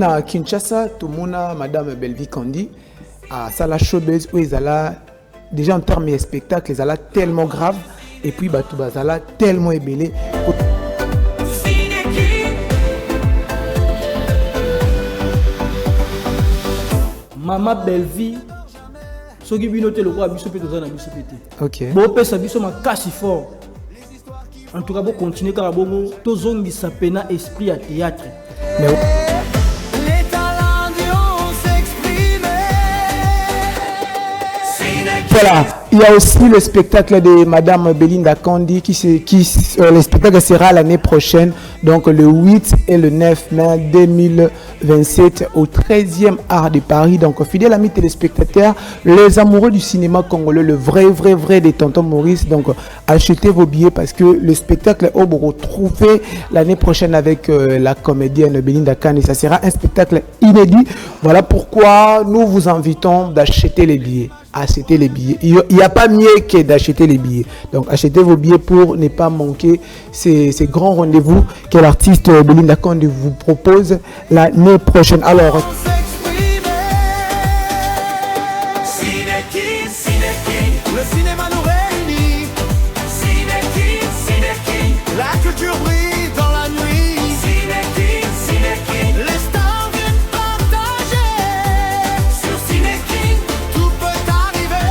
À Kinshasa, tout le monde, Madame Belvi Kandi, à Sala Showbiz, où ils allaient, déjà en termes de spectacle, ils allaient tellement grave, et puis bah, tout bazala tellement ébélé. Mama Belvi, ce qui est le roi, ok. Bon, ça biso ma casse fort. En tout cas, pour continuer, car bon, tous les gens qui ont esprit à théâtre. Voilà, il y a aussi le spectacle de Madame Belinda Kandi le spectacle sera l'année prochaine, donc le 8 et le 9 mai 2027 au 13e art de Paris. Donc fidèles amis téléspectateurs, les amoureux du cinéma congolais, le vrai des Tonton Maurice, donc achetez vos billets parce que le spectacle est retrouvé l'année prochaine avec la comédienne Belinda Kandi. Ça sera un spectacle inédit. Voilà pourquoi nous vous invitons d'acheter les billets. Acheter les billets. Il n'y a pas mieux que d'acheter les billets. Donc achetez vos billets pour ne pas manquer ces grands rendez-vous que l'artiste Belinda Kandi vous propose l'année prochaine. Alors, le cinéma nous réunit. La culture brille dans la nuit. Les stars viennent partager. Sur Cineking, tout peut arriver.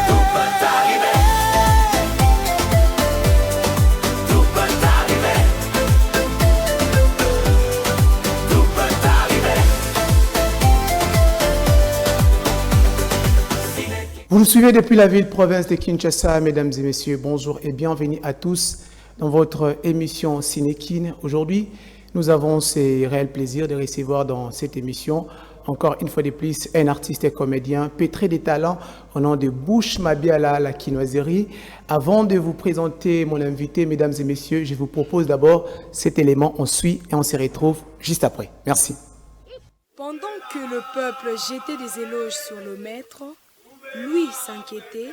Tout peut arriver. Tout peut arriver. Tout peut arriver. vous nous suivez depuis la ville-province de Kinshasa, mesdames et messieurs. Bonjour et bienvenue à tous dans votre émission Cinekin. Aujourd'hui, nous avons ce réel plaisir de recevoir dans cette émission, encore une fois de plus, un artiste et comédien pétri de talent au nom de Bush Mabiala, la Kinoiserie. Avant de vous présenter mon invité, mesdames et messieurs, je vous propose d'abord cet élément. On suit et on se retrouve juste après. Merci. Pendant que le peuple jetait des éloges sur le maître, lui s'inquiétait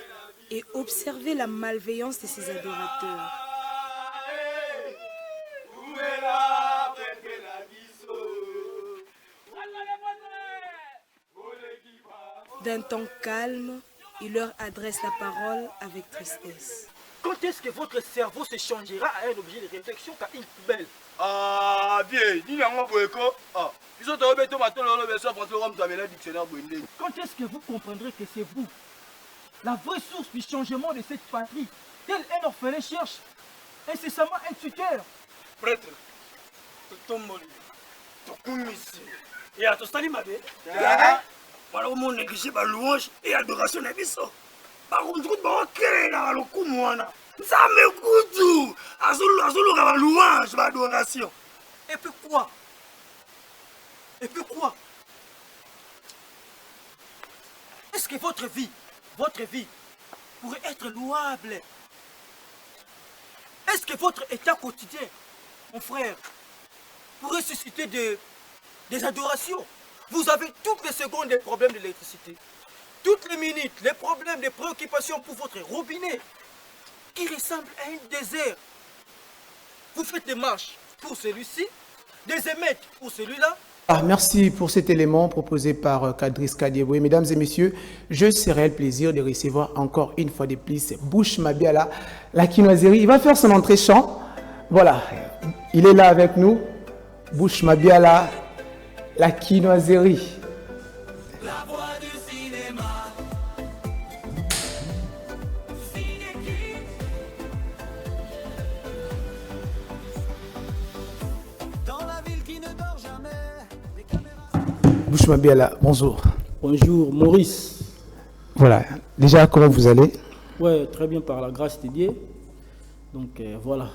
et observait la malveillance de ses adorateurs. D'un ton calme, il leur adresse la parole avec tristesse. Quand est-ce que votre cerveau se changera à un objet de réflexion qu'à une poubelle? Ah, vieille, dis-moi, ah, ils ont trouvé tout matin, le verset français, on va le dictionnaire. Quand est-ce que vous comprendrez que c'est vous, la vraie source du changement de cette patrie, tel un orphelin cherche incessamment un tuteur? Prêtre, Totomoli, Tokumisi, et à Tostali Mabé, voilà où on néglige la louange et l'adoration de Bisso. Par contre, on va créer la louange. Ça me coûte. Azulu la louange, l'adoration. Et puis quoi? Et puis quoi? Est-ce que votre vie pourrait être louable? Est-ce que votre état quotidien, mon frère, pourrait susciter des adorations? Vous avez toutes les secondes des problèmes d'électricité. Toutes les minutes, les problèmes, les préoccupations pour votre robinet, qui ressemble à un désert. Vous faites des marches pour celui-ci, des émeutes pour celui-là. Merci pour cet élément proposé par Kadris Kadieboué. Mesdames et messieurs, je serai le plaisir de recevoir encore une fois de plus Bush Mabiala, la Kinoiserie. Il va faire son entrée chant. Voilà, il est là avec nous. Bush Mabiala, la Kinoiserie. La voix du cinéma. Dans la ville qui ne dort jamais. Les caméras. Bush Mabiala, bonjour. Bonjour Maurice. Voilà, déjà comment vous allez? Ouais, très bien par la grâce de Dieu. Donc voilà.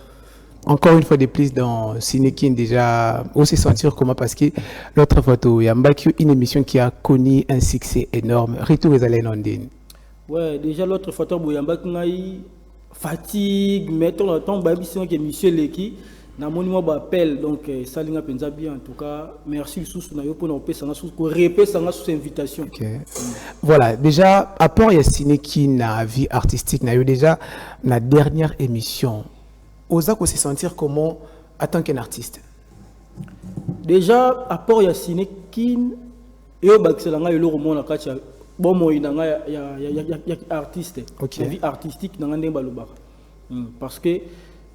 Encore une fois de plus dans Cinekin, déjà, aussi sentir comment, parce que l'autre photo, il y a une émission qui a connu un succès énorme. Retour aux allées Londres. Ouais, déjà l'autre photo, il fatigue, mettons le temps, que monsieur Leki, na monument appel, donc ça linga penza bien en tout cas. Merci sous na yo pour nous répéter sous invitation. Okay. Voilà, déjà, à part il y a Cinekin, na vie artistique, na yo déjà, la dernière émission. Osa se sentir comment en tant qu'un artiste? Déjà apport ya Sinekin et au baxelanga et le roman na katia bon moi nanga ya artiste. Ok. La vie artistique nanga ndemba lobaka. Parce que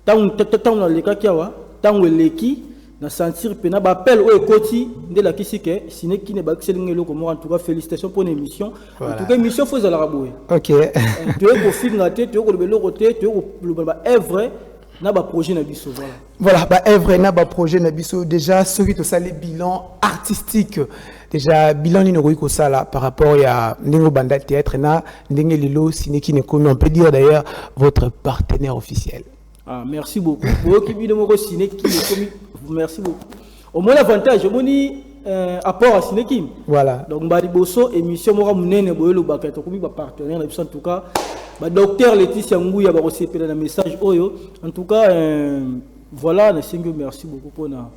tant na leka kiawa tant leki na sentir pena ba appel o ekoti de la kisike Sinekin ne baxelinga le roman en tout cas félicitations pour l'émission. Voilà. En tout cas émission faut za la raboué. Ok. Tu es au film na tête, tu es au le côté, tu es au œuvre na ba projet na biso voilà. Voilà, bah œuvre na ba projet na biso déjà ceux qui ça les bilans artistiques déjà bilan ni no ko sala par rapport à ndingo banda théâtre na ndenge lilo Sinekin ne on peut dire d'ailleurs votre partenaire officiel. Ah merci beaucoup. Pour qui bino moko Sinekin merci beaucoup. Au moins l'avantage au moni apport à Sinekin. Voilà. Donc mbari boso émission moko munene boyelo bakato komi ba partenaire na biso en tout cas ba docteur Laetitia Nguya ba recevoir un message oyo en tout cas voilà na singo merci beaucoup pour na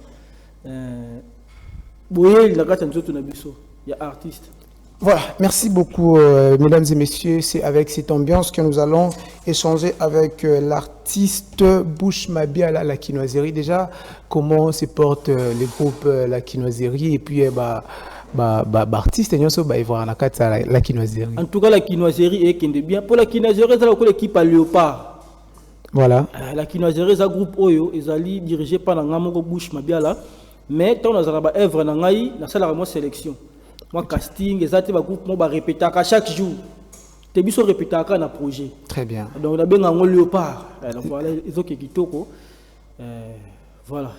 boyel la kata nzoto na biso ya artiste. Voilà, merci beaucoup mesdames et messieurs, c'est avec cette ambiance que nous allons échanger avec l'artiste Bush Mabiala La Quinoiserie. Déjà comment se portent les groupes La Quinoiserie et puis artiste nyonso ba voir na kata La Quinoiserie. En tout cas la Quinoiserie est kende bien pour la Quinoiserie ça la l'équipe à Léopard. Voilà. La Quinoiserie c'est un groupe oyo ezali dirigé par Ngamoko Bush Mabiala mais tant na zalaba œuvre na ngai na sala mo sélection. Moi casting ezati ba groupe mo ba répéter chaque jour. Te biso répéter na projet. Très bien. Donc na benga ngo Léopard. Donc voilà ezoki kitoko. Voilà.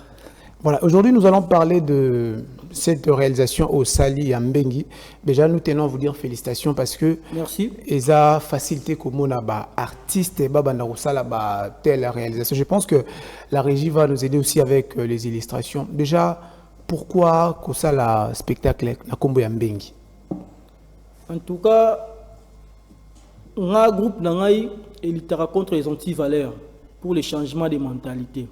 Voilà, aujourd'hui nous allons parler de cette réalisation au Sali à Mbengi. Déjà nous tenons à vous dire félicitations parce que merci. Et ça facilité comme on a artiste et banda telle réalisation. Je pense que la régie va nous aider aussi avec les illustrations. Déjà pourquoi que ça la spectacle na kombo ya Mbengi? En tout cas un groupe nangai élitera contre les anti-valeurs pour les changements de mentalité.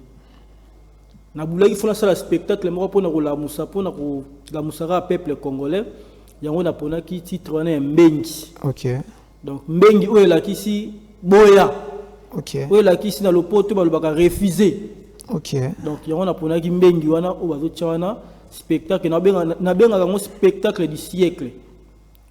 Na boulaki fona sala spectacle moko pona ko la musa pona ko la musara peuple congolais yango na pona ki titre wana Mbengi. OK. Donc Mbengi oyo la kisi boya. OK. Oyo la kisi na lopoto ba lobaka refuser. OK. Donc yango na pona ki Mbengi wana o bazo tchana spectacle na benga ngo spectacle du siècle.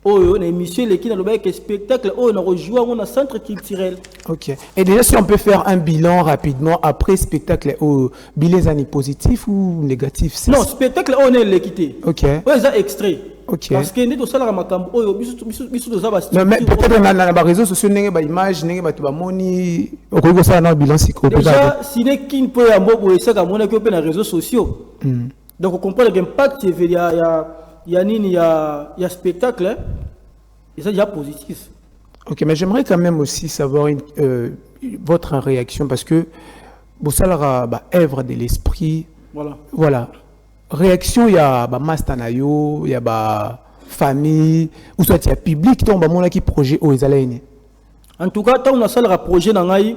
Oyo na émission leki na lobaka que spectacle oyo na rejouer ngo na centre culturel. OK. Et déjà si on peut faire un bilan rapidement après spectacle au bilan positif ou négatif? Non, spectacle on est l'équité. OK. Ouais, ça extrait. OK. Parce que nous ça la makambo oyo biso doza ba. Non mais peut-être na ba réseaux sociaux ndenge ba image ndenge ba to ba moni okoko ça na bilan siko. Déjà Sinekin peut ya mbobo esaka mona ko pe na réseaux sociaux. Donc on comprend l'impact il y a nini ya spectacle et ça déjà positif. OK, mais j'aimerais quand même aussi savoir votre réaction parce que Bosalara œuvre de l'esprit. Voilà. Voilà. Réaction il y a mastanayo, il y a famille ou soit il y a public ton mona qui projet au ezalaine. En tout cas, tant on a ça le projet nangai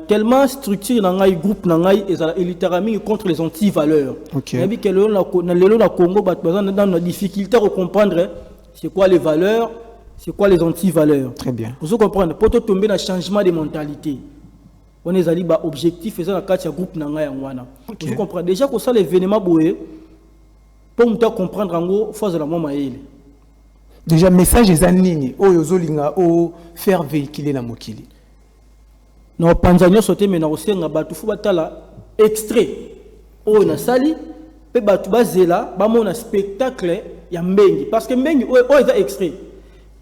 tellement structure nangai groupe nangai ezala littéralement contre les anti-valeurs. OK. Nabi que le na Congo dans la difficulté à comprendre c'est quoi les valeurs, c'est quoi les anti-valeurs. Très bien. Vous comprenez pour tomber dans le changement de mentalité. On est allé bas objectif et ça la carte groupe nangai ngwana. Vous comprenez déjà que ça l'événement boé pour nous comprendre en gros phase de la mama ele. Déjà message les anini oyo zolinga o faire véhiculer na mokili. Na panzanyo sauté mais na osenga batu fu batala extrait oyo na sali pe batu bazela ba mona spectacle ya Mbengi parce que Mbengi oyo eza extrait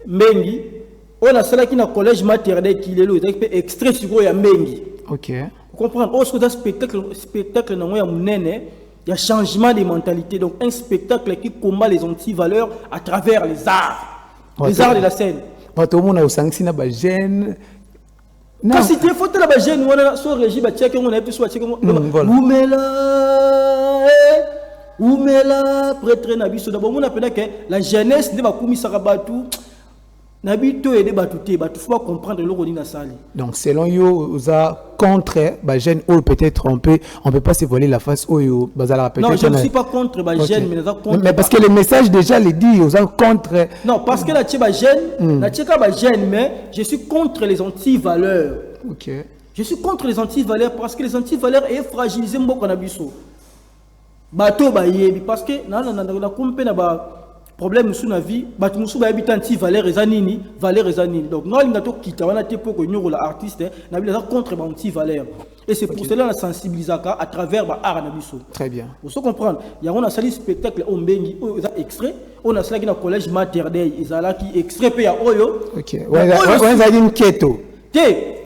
Mbengi oyo na sala ki na collège maternel ki lelo eza pe extrait sur ya Mbengi. OK. Vous comprenez oh ce spectacle na ya munene il y a changement de mentalité donc un spectacle qui combat les anti-valeurs à travers les arts de la scène. Bato mona osangisi na ba jeune. Non, si tu faut la jeune on so régime ba check on a plus ba check Oumela prêtre na biso d'abord on appelle que la jeunesse ne va kumisa batu na bito aider batu te batu faut comprendre le roni na sali. Donc selon yo oza contre ba jeune ou peut-être on peut pas se voiler la face oyo bazala peut-être. Non, je ne suis pas contre ba jeune mais contre. Mais parce que le message déjà le dit oza contre. Non, parce que la tcheba jeune, la tcheka ba jeune mais je suis contre les anti-valeurs. OK. Je suis contre les anti-valeurs parce que les anti-valeurs est fragilisé mboko na biso. bato bayebi parce que na kumpe na ba problème sous na vie bato musu ba habitant ti valeur ezanini donc ngoli ngato kita wana te poko nyoro la artiste na bila contre ba anti valeur et c'est pour cela la sensibilisaka à travers ba art na biso. Très bien. Vous se comprendre il y a on a sali spectacle au mbengi extrait on a sali na collège Mater Dei ezala qui extrait pe ya oyo. OK. Ouais ça dit une keto.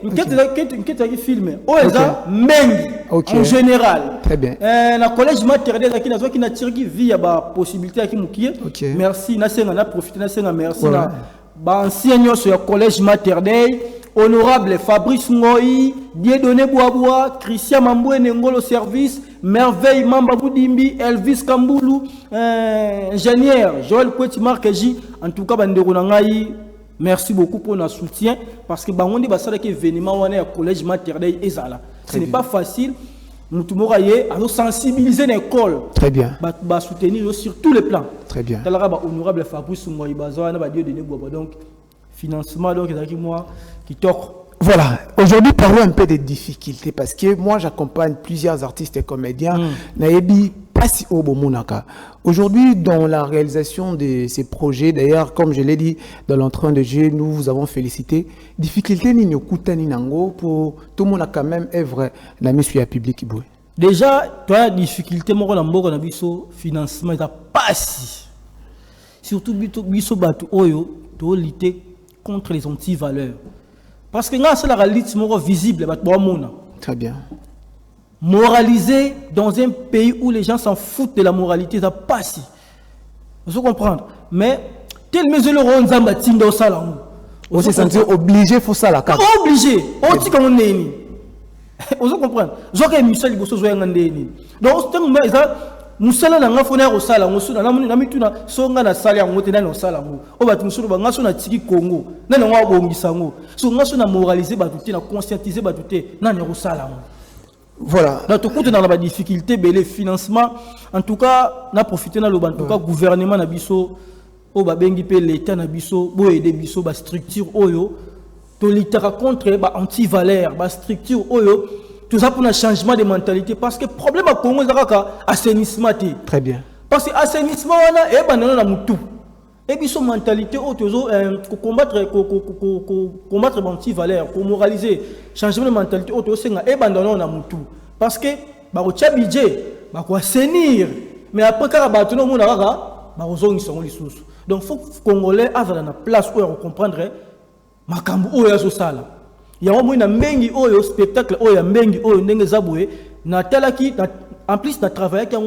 Une quête qui filme en général. Très bien. Na collège Mater Dei qui na tirgi via ba possibilité qui mukie. Merci na senga na profiter na senga merci na ba enseignant sur collège Mater Dei honorable Fabrice Ngoi, Dieudonné Boaboua, Christian Mamboué Ngolo service, Merveille Mamba Boudimbi, Elvis Kamboulou, ingénieur Joël Kweti Markeji, en tout cas bandeko na ngai. Merci beaucoup pour notre soutien parce que bangondi basala ki événement wana ya collège Mater Dei ezala. Ce n'est pas facile. Nous moraye à nous sensibiliser l'école. Très bien. Ba soutenir sur tous les plans. Très bien. Talara ba honorable Fabrice Ngoi bazana ba Dieudonné Boaboua donc financement donc ezaki moi qui toque. Voilà, aujourd'hui parlons un peu des difficultés parce que moi j'accompagne plusieurs artistes et comédiens. Naebi pas si au Bomonaka. Aujourd'hui dans la réalisation de ces projets, d'ailleurs comme je l'ai dit dans l'entrain de jeu, nous vous avons félicité. Difficulté ni nyokuta ni nango pour tout le monde a quand même œuvre na monsieur public boué. Déjà toi difficulté moko na mboko na biso financement ça passe. Surtout biso batu oyo to lutter contre les anti-valeurs. Parce que c'est la réalité visible. Très bien. Moraliser dans un pays où les gens s'en foutent de la moralité, ça passe. Vous comprenez? Mais, tel mesure le rond zamba tinda au salon. On se sentir obligé, faut ça la carte. Obligé. On dit qu'on est ni. Vous comprenez? J'aurais Michel Bosso jouer en déni. Donc, c'est un moment musala na nga fona ko sala ngosuna na mituna songa na sala yango te na no sala ngo o batu musulu ba ngaso na tiki Congo na ngwa bongisa ngo so ngaso na moraliser batu te na conscientiser batu te na ko sala ngo. Voilà. Dans tout compte dans la difficulté les financement en tout cas na profiter na lo en tout cas gouvernement na biso o ba bengi pe l'état na biso bo aider biso ba structure oyo to litera contre ba anti valeur ba structure oyo. Tout ça pour un changement de mentalité parce que le problème à Congo c'est assainissement. Très bien. Parce que assainissement on a banana mutu. Et puis son mentalité toujours combattre anti valeur pour moraliser changement de mentalité autour senga et banana na mutu. Parce que ba ko budget ba ko assainir mais après quand ba tout le monde ba ko sont lisusu. Donc faut congolais avoir na place où on comprendre makambo oyo zo sala. Il y a un mbengi oyo spectacle oyo mbengi oyo ndenge zaboué na talaki en plus na travailler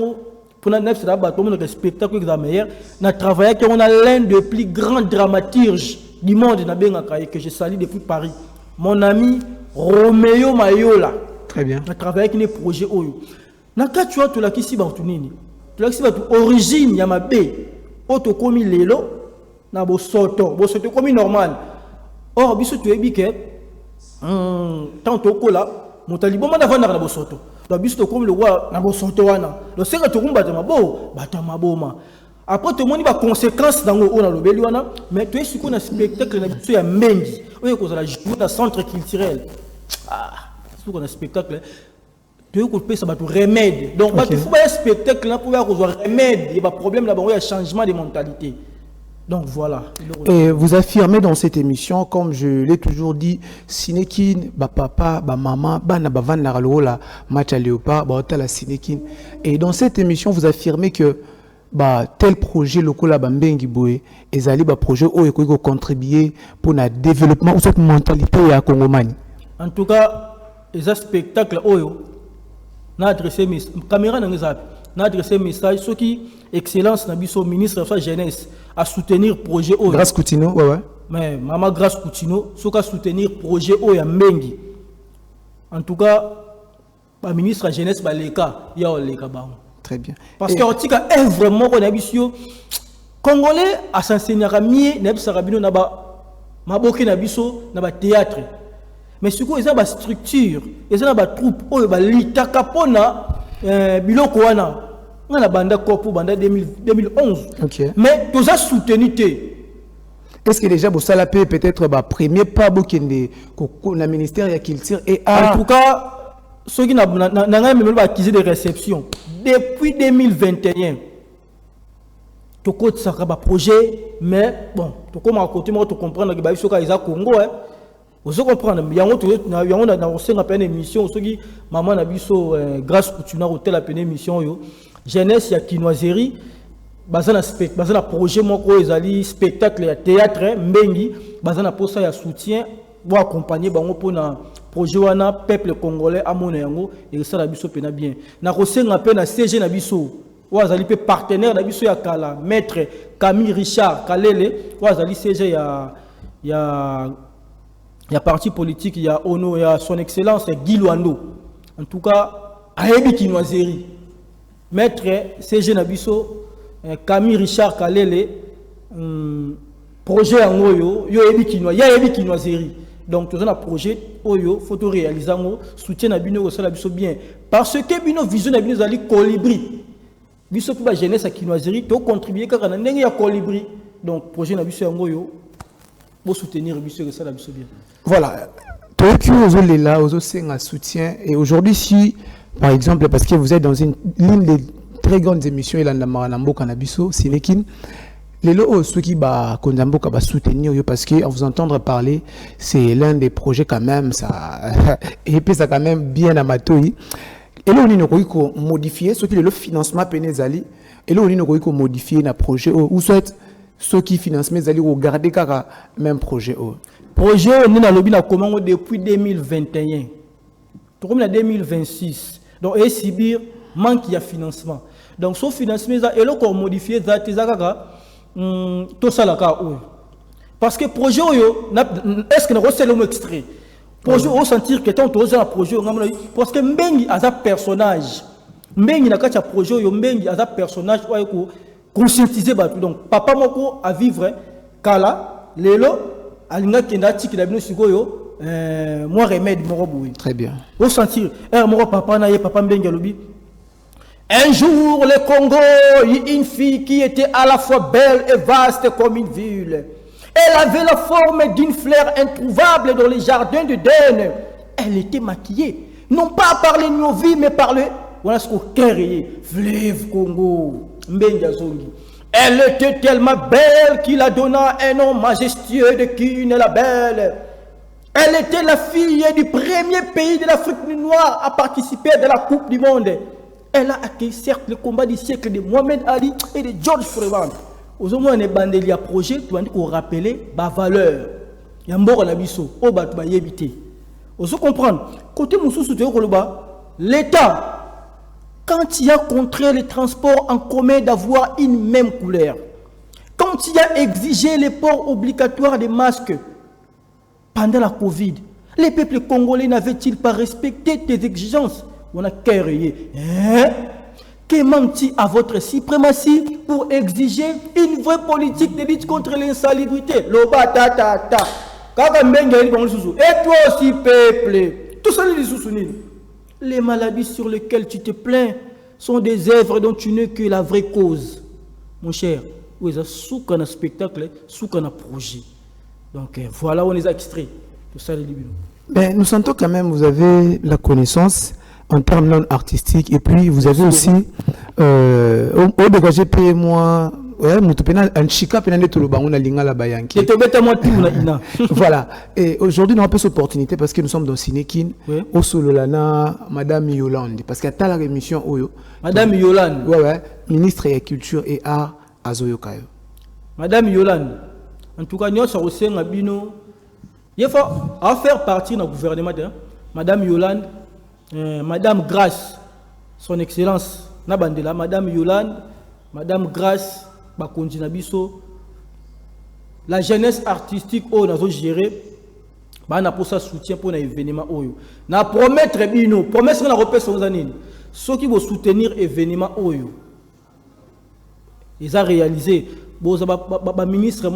pour na neuf là bato mon spectacle qui est meilleur na travailler on a l'un des plus grands dramaturges du monde na benga que je salue depuis Paris mon ami Roméo Mayola. Très bien. Na travailler qui est projet oyo na ka tu vois to la kisi ba tunini to la kisi ba origine ya mabe auto komi lelo na bosoto komi normal or biso tu ebike tant que là mon talibon m'a d'avant na bosoto donc biso comme le roi na bosoto wana donc c'est que tout combat batama boma après tout le monde va conséquence dans on a le beli wana mais tu es sur un spectacle na biso ya mengi oyo ko la jouer dans centre culturel c'est qu'on a spectacle tu es ko pesa ba remède donc ba faut un spectacle là pour avoir remède il y a problème là il y a changement de mentalité. Donc voilà. Et vous affirmez dans cette émission, comme je l'ai toujours dit, Sinekin, ba papa, ba maman, ba na ba van na la match à léopard, ba la Sinekin. Et dans cette émission, vous affirmez que bah tel projet local la bambengi boé, ezali ba projet où eko contribuer pour le développement ou cette mentalité ya Congomani. En tout cas, les spectacles oyo na adressé mes caméra na ngezap. Na adressé message ceux qui excellence na biso ministre de la jeunesse à soutenir projet oyo. Grâce Coutinho, ouais. Mais maman Grâce Coutinho, ceux qui soutenir projet oyo mbengi. En tout cas, le ministre de la jeunesse baleka ya leka ba. Très bien. Parce que otika est vraiment on a biso congolais à s'enseigner à mieux na biso rabino na ba maboki na biso na ba théâtre. Mais ce qu'ils ont ba structure, ils ont ba troupe oyo ba litaka pona biloko wana on a banda corpo banda 2011. Okay. Mais tous a soutenu est-ce que déjà Bossala peut-être ba premier pas bokende ko na ministère ya culture et en tout cas ceux qui n'a même pas acquis des réceptions depuis 2021 tokotisa ka ba projet mais bon tokoma à côté moi to comprendre que ba biso ka eza Congo vous comprendre yango na osenga pene émission soki maman na biso grâce couture hôtel a pene émission yo jeunesse ya kinoiserie bazana projet moko ezali spectacle ya théâtre mbengi bazana posa ya soutien pour accompagner bango pona projet wana peuple congolais amona yango et ça la biso pena bien na kosenga pe na CG na biso wazali pe partenaire na biso ya kala maître Camille Richard Kalele wazali CG ya parti politique ya ono ya son excellence Guy Luando en tout cas ayebi kinoiserie maître CG na biso Camille Richard Kalele projet en oyo yo yebi kinoiserie donc tout un projet oyo photo réalisant soutien na bino ça la biso bien parce que bino vision na bino zali colibri biso pour la jeunesse à kinoiserie to contribuer kaka na ndenge ya colibri donc projet na biso yango yo pour soutenir biso ça la biso bien voilà toi qui os là aux un soutien et aujourd'hui si par exemple parce que vous êtes dans une ligne des très grandes émissions et la mboka na biso Sinekin les lots ceux qui ba konzamboka ba soutenir parce que en vous entendre parler c'est l'un des projets quand même ça et puis ça quand même bien amatoi et là on est ko modifier ce qui le financement penezali et là on est ko modifier na projet ou soit ceux qui financent mais allez regarder kaka même projet projet on est dans le bilan comment depuis 2021 tout comme en 2026 donc et sibir manque de financement donc ce financement et là qu'on modifier ça tout ça là parce que projet est-ce que nous recevons extrait projet on sentir que tant on a projet parce que mbengi a un personnage mbengi na kacha projet yo mbengi a un personnage ko conscientiser ba donc papa moko à vivre kala lelo alinga kenda tiki na bino sikoyo moi remède moko boui très bien on sentir moko papa na ye papa mbengi lobi. Un jour, le Congo eut une fille qui était à la fois belle et vaste comme une ville. Elle avait la forme d'une fleur introuvable dans les jardins de Den. Elle était maquillée, non pas par les novices, mais par le... Voilà ce qu'on carré. Fleuve Congo. Elle était tellement belle qu'il a donné un nom majestueux de Kine la Belle. Elle était la fille du premier pays de l'Afrique noire à participer à la Coupe du Monde. Elle a accueilli certes le combat du siècle de Mohamed Ali et de George Foreman. Aux hommes, on est bandé, il y a projet, tu vas nous rappeler ma valeur. Il y a un bon abisso, au bas, tu vas y éviter. Vous comprendre, côté Moussou, l'État, quand il a contré les transports en commun d'avoir une même couleur, quand il a exigé les ports obligatoires des masques pendant la Covid, les peuples congolais n'avaient-ils pas respecté tes exigences? On a carré. Que manque-t-il à votre suprématie pour exiger une vraie politique de lutte contre l'insalubrité? Et toi aussi, peuple, tout ça, les maladies sur lesquelles tu te plains sont des œuvres dont tu n'es que la vraie cause. Mon cher, vous avez un spectacle, un projet. Donc voilà, on les a extraits. Tout ça, les libéraux. Ben, nous sentons quand même, vous avez la connaissance en termes non artistiques et puis vous avez aussi au dégagé moi voilà et aujourd'hui nous avons cette opportunité parce que nous sommes dans Sinekin au Sololana Madame Yolande parce qu'à ta la émission Madame Yolande ouais ministre de la culture et art à Zoyokayo Madame Yolande en tout cas nous sommes aussi ngabino il faut faire partie du gouvernement Madame Yolande Madame Grâce, son excellence, Nabandela, Madame Yolande, Madame Grâce, Bakonji Nabiso, la jeunesse artistique, on a géré, on a pour ça soutien pour l'événement. On a promettre, promesse qu'on a repéré aux années, ceux qui vont soutenir l'événement, ils ont réalisé. Bon, le ministre,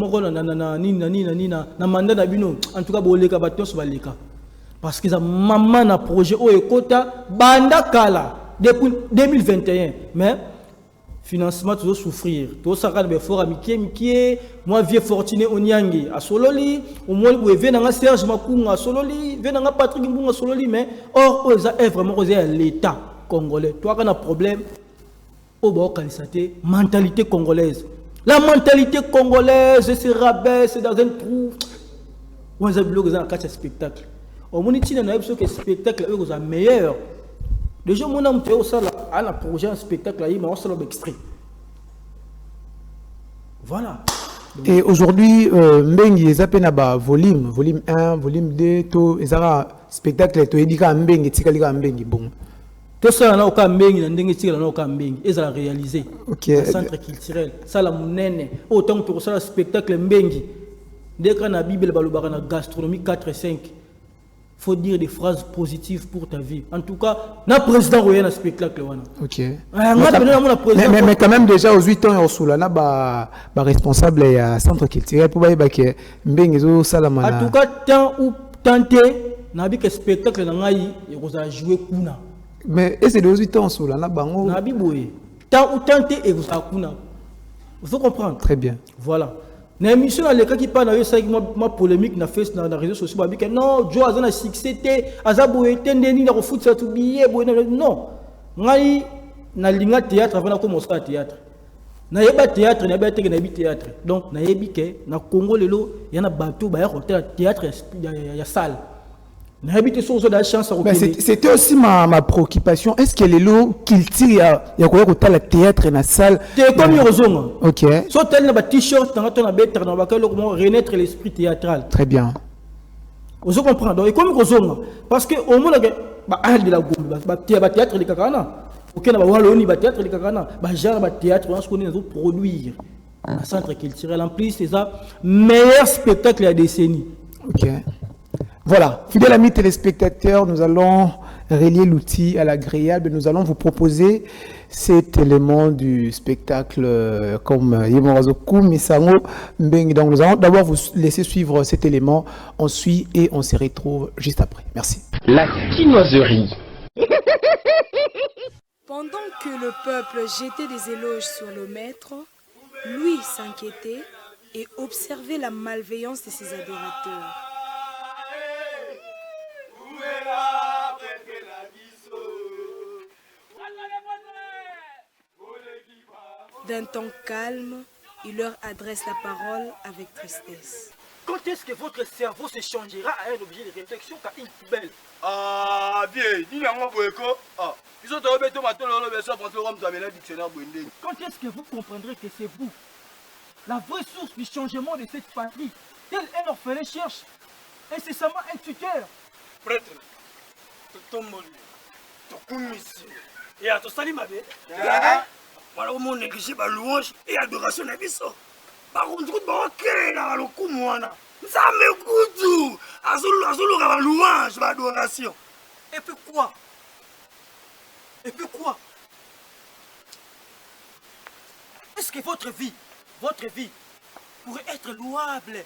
na mandat d'abino, en tout cas, bon, les cabatons sont les cas. Parce que ça maman na projet au Ekota banda kala depuis 2021 mais financement toujours souffrir tout ça quand be fort mikie moi vieux fortuné onyangi a sololi au moins vous venez Serge Makunga sololi venez Patrick Mbunga sololi mais or ça est vraiment causé à l'état congolais toi quand a problème au Bokalisate, mentalité congolaise. La mentalité congolaise se rabaisse dans un trou. On a vu un spectacle. Au moins, il y a un spectacle est meilleur. Déjà, on a un projet, un spectacle, mais on a un extrait. Voilà. Et aujourd'hui, Mbengi, ils appellent volume 1, volume 2, tout, ils ont un spectacle, tout, ils disent Mbengi, tu sais, Mbengi, bon. Tout ça, on a un Mbengi, on a un Mbengi, ils ont réalisé. Ok. Le centre culturel, ça, la mounene, autant que ça, le spectacle Mbengi. Dès qu'on a la Bible, il y a la gastronomie 4 et 5. Il faut dire des phrases positives pour ta vie. En tout cas, le président a un spectacle. Ok. Mais quand même, déjà, aux 8 ans, il y a un responsable et un centre culturel pour que Mbengi Salamana. En tout cas, tant ou tenté, il y a un spectacle qui a joué Kuna. Mais est-ce que aux 8 ans, il y a un bango? Tant ou tenté, et vous avez Kuna. Il faut comprendre. Très bien. Voilà. Dans l'émission, les cas qui parlent de ma polémique dans les réseaux sociaux, ils disent non, Joe a un succès, Azaboué, Tendeni, il a foot, ça tout billet. Non. Ngai, na linga théâtre avant de commencer à théâtre. Na yeba théâtre, na yeba théâtre. Donc, na yebi ke, na Congo, il y a un bateau, il y a un théâtre, il y a salle. C'était aussi ma préoccupation. Est-ce que les lots qu'il tire, il y a quoi que le théâtre et la salle? C'est comme une raison. Ok. So tel na t-shirt, na renaître l'esprit théâtral. Très bien. Vous comprenez? Donc, comme une raison. Parce que au moins, de la gomme, théâtre de kakana. Ok, na waloni théâtre de kakana. Genre théâtre, on se connaît nous produire. Un centre culturel en plus, c'est ça meilleur spectacle de la décennie. Ok. Voilà, fidèles amis téléspectateurs, nous allons relier l'outil à l'agréable. Nous allons vous proposer cet élément du spectacle comme Yemorazoku Misango Mbengi. Donc nous allons d'abord vous laisser suivre cet élément. On suit et on se retrouve juste après. Merci. La quinoiserie. Pendant que le peuple jetait des éloges sur le maître, lui s'inquiétait et observait la malveillance de ses adorateurs. D'un ton calme, il leur adresse la parole avec tristesse. Quand est-ce que votre cerveau se changera à un objet de réflexion qu'à une poubelle? Ah, vieille, dis-nous un peu quoi? Ah, ils ont trouvé tout matin dans le verset français comme ça, mais le dictionnaire Bundé. Quand est-ce que vous comprendrez que c'est vous, la vraie source du changement de cette patrie? Tel un orphelin cherche incessamment un tuteur. Prêtre, Totomboli, Tokumisi, et à Tosali Mabé. Voilà où on néglige la louange et l'adoration de Bisso. Par contre, on là le coup moana. Ça me goûte. Azulu la louange, l'adoration. Et puis quoi? Et puis quoi? Est-ce que votre vie pourrait être louable?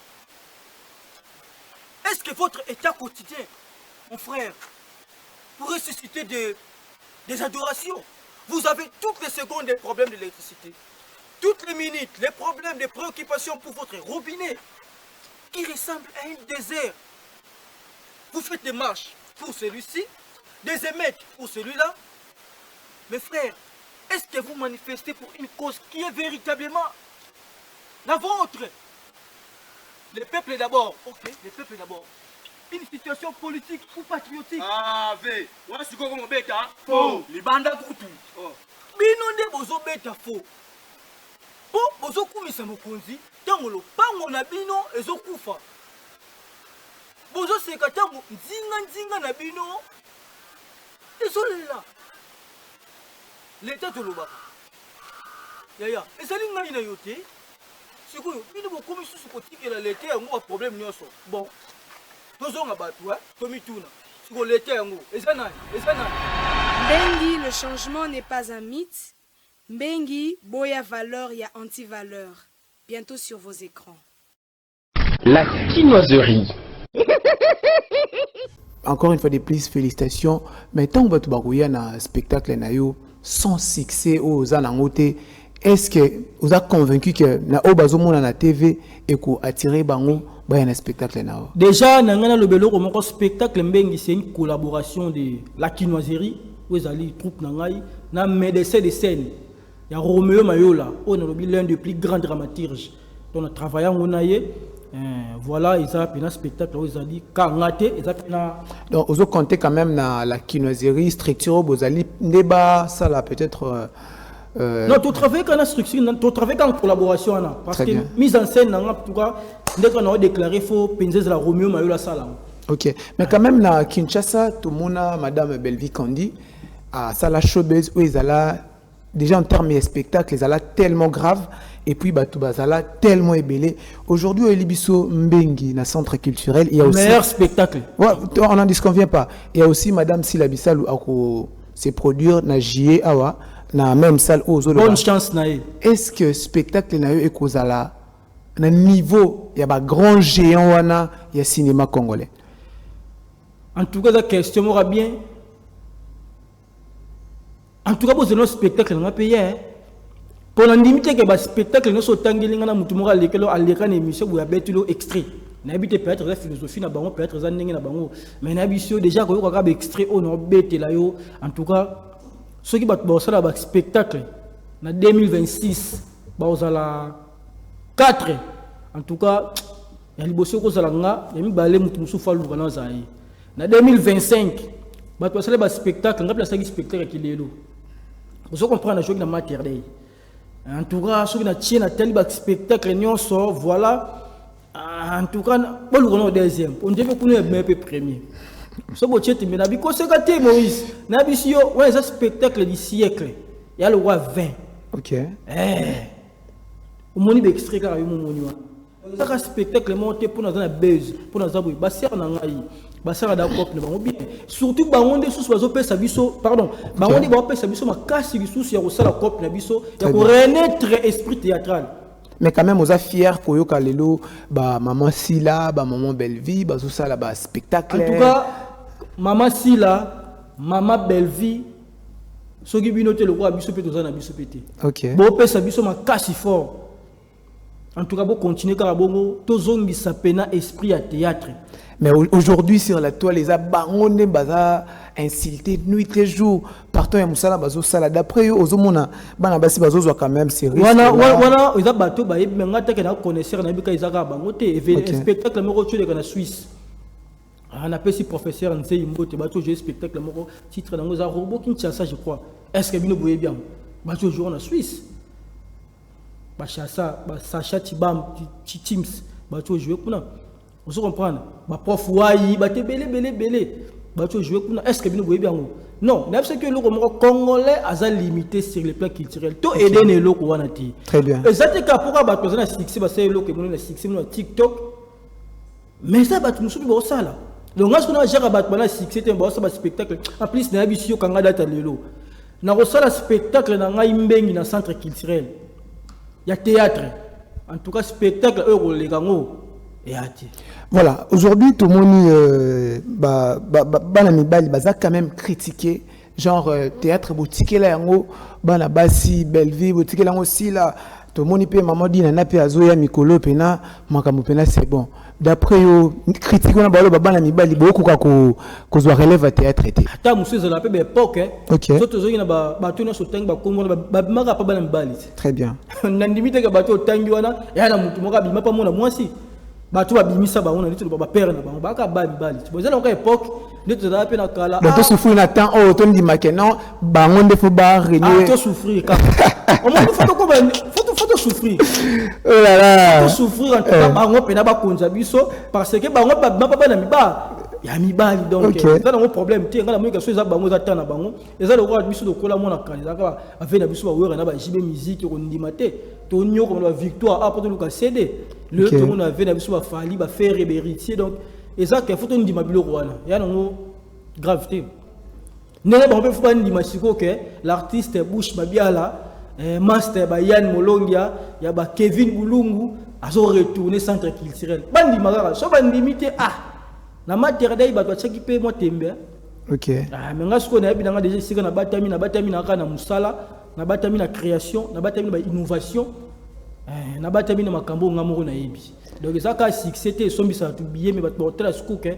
Est-ce que votre état quotidien, mon frère, pourrait susciter des adorations? Vous avez toutes les secondes des problèmes d'électricité. Toutes les minutes, les problèmes, les préoccupations pour votre robinet qui ressemble à un désert. Vous faites des marches pour celui-ci, des émeutes pour celui-là. Mes frères, est-ce que vous manifestez pour une cause qui est véritablement la vôtre? Le peuple d'abord, ok, le peuple d'abord. Une situation politique ou patriotique. Ah,vé, voilà ce qu'on va mettre, hein? Faux, les bandes à couteau. Bino nde bozo beta faux. Po bozo kumisa mokonzi, tango lo pango na bino ezokufa. Bozo seka tango nzinga na bino. Désolé là. L'état de l'obaka. Yaya, ezali ngai na yote. Sikoyo, bino bokomi susu kotikela l'état yango problème nyonso. Bon. Mbengi, le changement n'est pas un mythe. Mbengi, boya valeur, il y a anti-valeur. Bientôt sur vos écrans. La quinoiserie. Encore une fois de plus, félicitations. Mais tant que vous avez un spectacle sans succès aux Anangote, est-ce que vous êtes convaincu que na obazomo na TV et que attirer bango un spectacle là? Déjà, dans le spectacle Mbengi, c'est une collaboration de la quinoiserie, où ils allaient troupe nangai, na médecin de scène. Il y a Roméo Mayola, on a l'un des plus grands dramaturges. Donc on a travaillé en Onaye. Voilà, ils ont un spectacle, ils ont dit Kangate, ils ont donc vous comptez quand même dans la kinoiserie structure vous allez débat ça là peut-être non, tu travailles en structure, tu travailles en collaboration parce que bien. mise en scène en tout cas, dès qu'on a déclaré faut penser la Roméo Mayola ça là. OK, mais quand même dans Kinshasa tout le monde madame Belvi Kandi à ça la showbiz où ils allaient déjà en termes de spectacle ils allaient tellement grave. Et puis Batou Bazala tellement ébélé. Aujourd'hui, au Libiso Mbengi, dans le centre culturel, il y a aussi. Meilleur spectacle. Ouais, on n'en disconvient pas. Il y a aussi Madame Sila Bissal qui s'est produire dans JE Awa, dans la même salle aux autres. Bonne chance, Naïe. Est-ce que le spectacle est causala dans le niveau, il y a un grand géant, il y a le cinéma congolais? En tout cas, la question aura bien. En tout cas, pour ce spectacle, on a payé. Pour la limiter que le spectacle ne soit pas tangé dans mutumora à l'écran émission où il y a un extrait. N'habite peut-être la philosophie na bango peut-être ça n'engage na bango mais n'habite déjà quand il y a extrait on a bête là yo en tout cas ceux qui battent ça là spectacle en 2026 bah la 4 en tout cas il y a les bosses que ça là il y a mis balé mutumu falu kana zai en 2025 battre ça là spectacle on a placé spectacle qui est là vous comprenez la chose dans matière day. En tout cas, ceux qui ont tiré tel spectacle, voilà. En tout cas, on est deuxième. On devait connaître un peu premier. Ce que tu as dit, c'est Moïse. Nabisio, ouais, c'est un spectacle du siècle. Il y a le roi 20. OK. Au moins, il y a extrait car il y a un spectacle monté pour nous avoir buzz, pour nous avoir basé en anglais. Basara d'accord ne bien surtout bangonde sous oiseau pesa biso pardon bangonde ba pesa biso makasi biso ya ko sala cop na biso ya ko renaître esprit théâtral mais quand même on est fier pour yo kalelo ba maman Sila ba maman Belvi ba ça là ba spectacle en tout cas maman Sila maman Belvi soki binote le roi biso pe tozana biso pété OK bo pesa biso makasi fort en tout cas pour continuer car bongo tozongi sa pena esprit à théâtre. Mais aujourd'hui, sur la toile, les abaronnes baza insultés nuit et jour. Partout, il y a Moussala bazo sala. D'après eux, aux hommes, banabasi bazo soit quand même sérieux. Voilà, ils ont bateau, mais on a des connaisseurs, ils ont un spectacle, mais en Suisse. On appelle si professeur, on sait, il bateau, j'ai un spectacle, titre dans un robot qui tient ça, je crois. Est-ce que vous voyez bien? Bateau joue en Suisse. Sacha Tibam, Teams, bateau jouer pour nous. Vous comprenez? Prof Waï, belé. Est-ce que vous voyez bien? Non, mais c'est que le Congolais a limité sur le plan culturel. Tout est donné le Kouanati. Très bien. Et ça, c'est pourquoi la personne a succès, c'est le TikTok. Mais ça, nous sommes ça là. Donc, lorsqu'on a géré un succès, c'est un spectacle. En plus, il y a un visio quand on a date lelo. Dans le spectacle, dans un centre culturel. Il y a théâtre. En tout cas, spectacle, les gangs. Voilà, aujourd'hui tout le monde baza quand même critiqué genre théâtre boutique là yango bana basi Belvi boutique là aussi là tout le monde peut maman dit na pe azoya mikolo pena makambo pena c'est bon d'après yo critique on ba bana mibali beaucoup ko zo relève théâtre été ata monsieur za la pe époque OK so tozo na ba tuna so tang ba kongo ba maka pa bana mibali très bien na ndimite ka bato tangi wana ya na mutu moka bima pa mona mwasi bato babimisa bango na litu ba père na bango baka bali boza na époque ne te da pe na kala bato souffrir na temps oh to ndi makeno bango nde fo ba renier to souffrir ka au moins faut souffrir oh là là faut souffrir en tout cas bango pe na ba konza biso parce que bango ba na miba ya mibali donc ça na problème ti ngala moika so za bango za tana bango eza le roi biso de kola mona kanisa ka avec na biso ba wera na ba jibe musique ko ndimate to nyoko na victoire après le CD le tout monde avait na biso ba fali ba faire héritier donc et ça que faut to ndima biloko wana ya nango gravité nele ba peut pas ndima siko que l'artiste Bush Mabiala master ba Yann Molongia ya ba Kevin Bulungu azo retourner centre culturel bandi magara so bandi mité na matière day ba tsaki pe mo tembe OK mais nga siko na bi na déjà sika na batami na kana musala na batami na création na batami na innovation na batami na makambo ngamoko na yebi donc ça ka succès te sombi ça tout billet mais ba porter siko que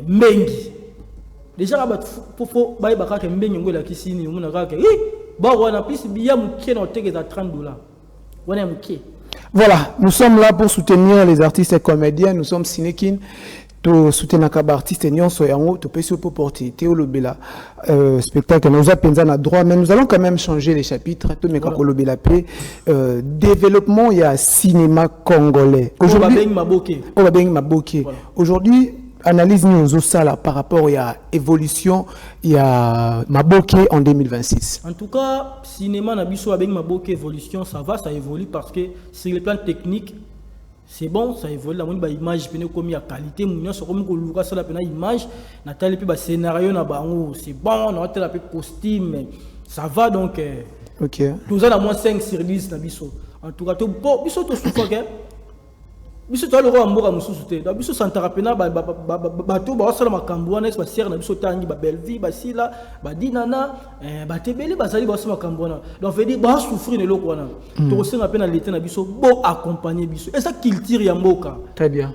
mbengi déjà ba fofo ba ka mbengi ngola kisini mona ka Bon, on a plus bien mouké dans le texte à $30. On est mouké. Voilà, nous sommes là pour soutenir les artistes et comédiens. Nous sommes Sinekin. To soutenir les artistes et nous sommes to pèse opportunité au lobela spectacle. Nous avons droit, mais nous allons quand même changer les chapitres. Tout mais quand lobela paix développement, il y a cinéma congolais. Aujourd'hui, aujourd'hui. Analyse nous au sala par rapport à l'évolution, il y a Maboke en 2026. En tout cas, cinéma Nabiso avec Maboke évolution, ça va, ça évolue parce que sur le plan technique, c'est bon, ça évolue. La monnaie image, comme il y a qualité, mon sur comme que ça la image, Nathalie puis scénario na bango, c'est bon, on a tel costume, ça va donc. Ok. Nous avons moins 5 sur 10 Nabiso. En tout cas, tout bon, biso to souffre biso to le roi mboka mususu te da biso santara pena bato ba sala makambo wana ba sere na biso tangi ba belvi ba sila ba dinana ba tebele ba sali ba sala makambo wana donc veut dire ba souffrir ne loko wana to senga pena l'été na biso bo accompagner biso et ça culture ya mboka. Très bien.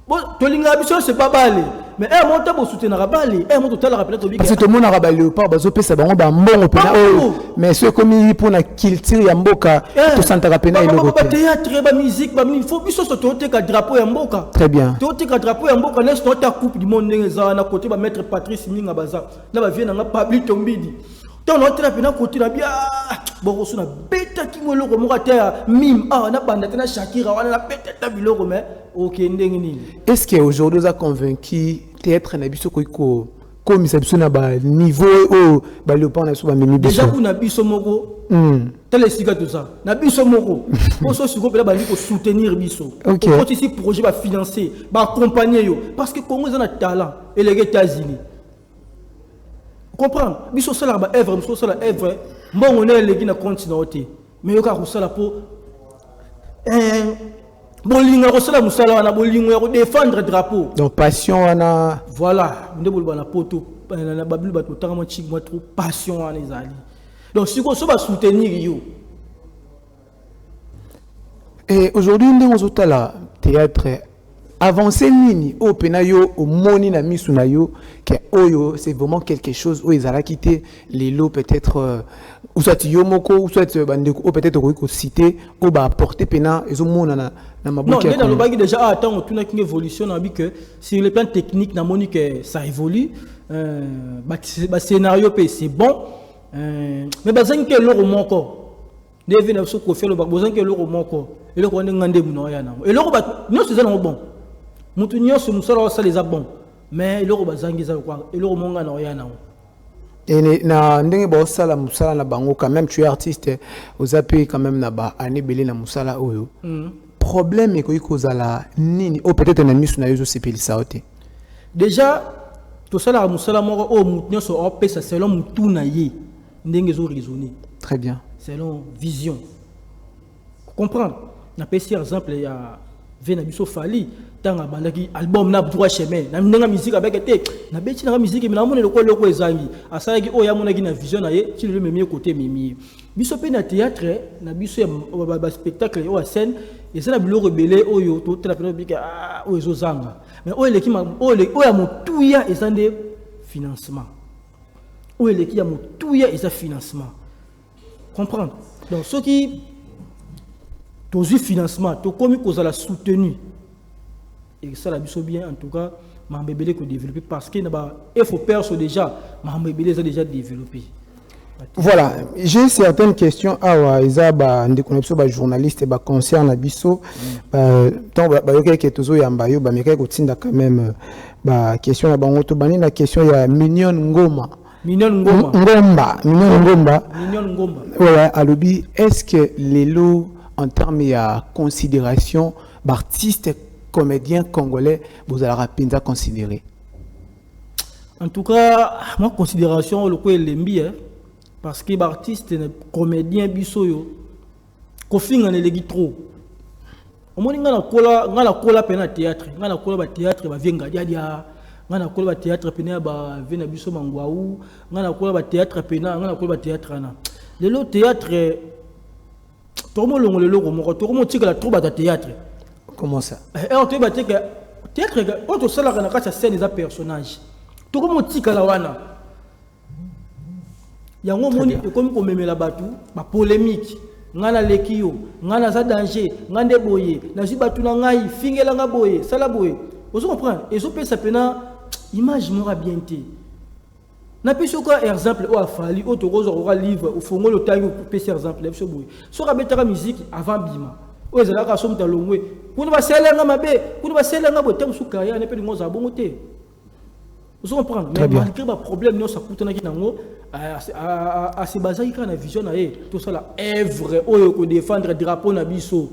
Bon, tolinga biso c'est pas balé mais mon temps pour soutenir balé mon total rappel to bi parce que tout le monde a balé pas bazo pesa bango ba mbongo pena mais ce comme pour na culture ya mboka to santara pena iloko ba théâtre ba musique ba il faut biso so to ka drapeau ya mboka. Très bien. To ka drapeau ya mboka laisse ta coupe du monde ngeza na côté ba maître Patrice Minga baza na ba vient na Pablo Tombidi to no tela pena côté na bien bon so na beta ki mo loko mo ka mime na banda tena Shakira wana na beta ta biloko mais OK ndenge nini. Est-ce que aujourd'hui vous a convaincu théâtre na biso ko comme ça biso na ba niveau au ba le pan na so ba mimi biso. Déjà kuna biso moko tel esika tout ça na biso moko on so siko pela ba ko soutenir biso. OK. Pour ici projet ba financer ba accompagner yo parce que Congo ils ont un talent et les États-Unis. Comprendre biso sala ba œuvre biso sala œuvre mbongo na legi na continent té mais yo ka ko sala po bolinga ko sala musala wana bolinga ko défendre drapeau donc passion wana voilà ndebo ba na poto na babilu ba to tanga mo chik mo trop passion wana ezali donc si ko so ba soutenir yo. Et aujourd'hui ndenge ozotala théâtre avancé nini au penayo au moni na misu na yo que oyo c'est vraiment quelque chose où ils allaient quitter les lots peut-être ou soit yomoko ou soit bandeko ou peut-être ko citer ou ba apporter pena ils ont mona na maboki. Non, dans le bagage déjà attends on une évolution na bi que sur le plan technique na moni que ça évolue ba scénario c'est bon mais bazan que loro moko devine na so ko faire le bazan que loro moko et le ko ngande mu na ya na et loro ba non c'est ça bon mutu nyonso musala wasala eza bon mais eloko bazangiza kwa eloko monga na oyana et na ndenge ba osala musala na bango quand même tu es artiste aux appui quand même na ba anebele na musala oyo problème eko ikozala nini ou peut-être na misu na yozo sepelisa ote déjà to sala musala moko o mutu nyonso o pesa selon mutu na ye ndenge zo raisonner. Très bien. Selon vision comprendre na pesi exemple ya vena biso fali tanga balaki album na droit chemin na ndanga musique avec été na beti na musique mais na mona loko ezangi asalaki o ya mona ki na vision na ye ti le même côté mimi biso pe na théâtre na biso ya ba spectacle o scène et ça na biloko rebelle oyo to tela pe bika o ezozanga mais o eleki o ya motuya ezande financement o eleki ya motuya eza financement comprendre donc ce qui tous financement to comme cause la soutenu et ça la biso bien en tout cas mambebele ko développer parce que il faut perso déjà mambebele a déjà développé. Voilà, j'ai certaines questions à Isaba ndeko biso ba journaliste ba concerne biso tant ba yoka ke tozo yamba yo ba meka ko tinda quand même ba question na bango to bani na question ya Mignon Ngoma. Mignon Ngoma. Mignon Ngoma. Ouais, alobi est-ce que les lots en termes de considération d'artistes comédiens congolais vous allez rapidement considérer? En tout cas, moi considération le quoi lembi parce que l'artiste comédien bisoyo kofinga ne legi trop. Au moins ngana kola pena théâtre, ngana kola ba théâtre ba venga dia ngana kola ba théâtre pena ba vena biso mangwaou, ngana kola ba théâtre pena ngana kola ba théâtre na. Le théâtre tout le monde le logo tout le monde tika la trouba de théâtre. Comment ça? On te battre que théâtre on te sala na kasa scène des personnages tout le monde tika la wana yango moni comme komemela batu ba polémique ngana lekio ngana za danger ngande boye na ji batu na ngai fingela nga boye sala boye vous comprenez et zo pesa pena image mora bien té na pesi ko exemple o afali o to rozo ora livre o fongo le tango pesi exemple le boye so ka betaka musique avant bima o ezala ka somta longwe kuna ba selenga mabe kuna ba selenga bo tem suka ya ne pe ngoza bongo te vous comprenez mais malgré ba problème non ça coûte na kinango à se baser quand na vision na tout ça la œuvre oyo ko défendre drapeau na biso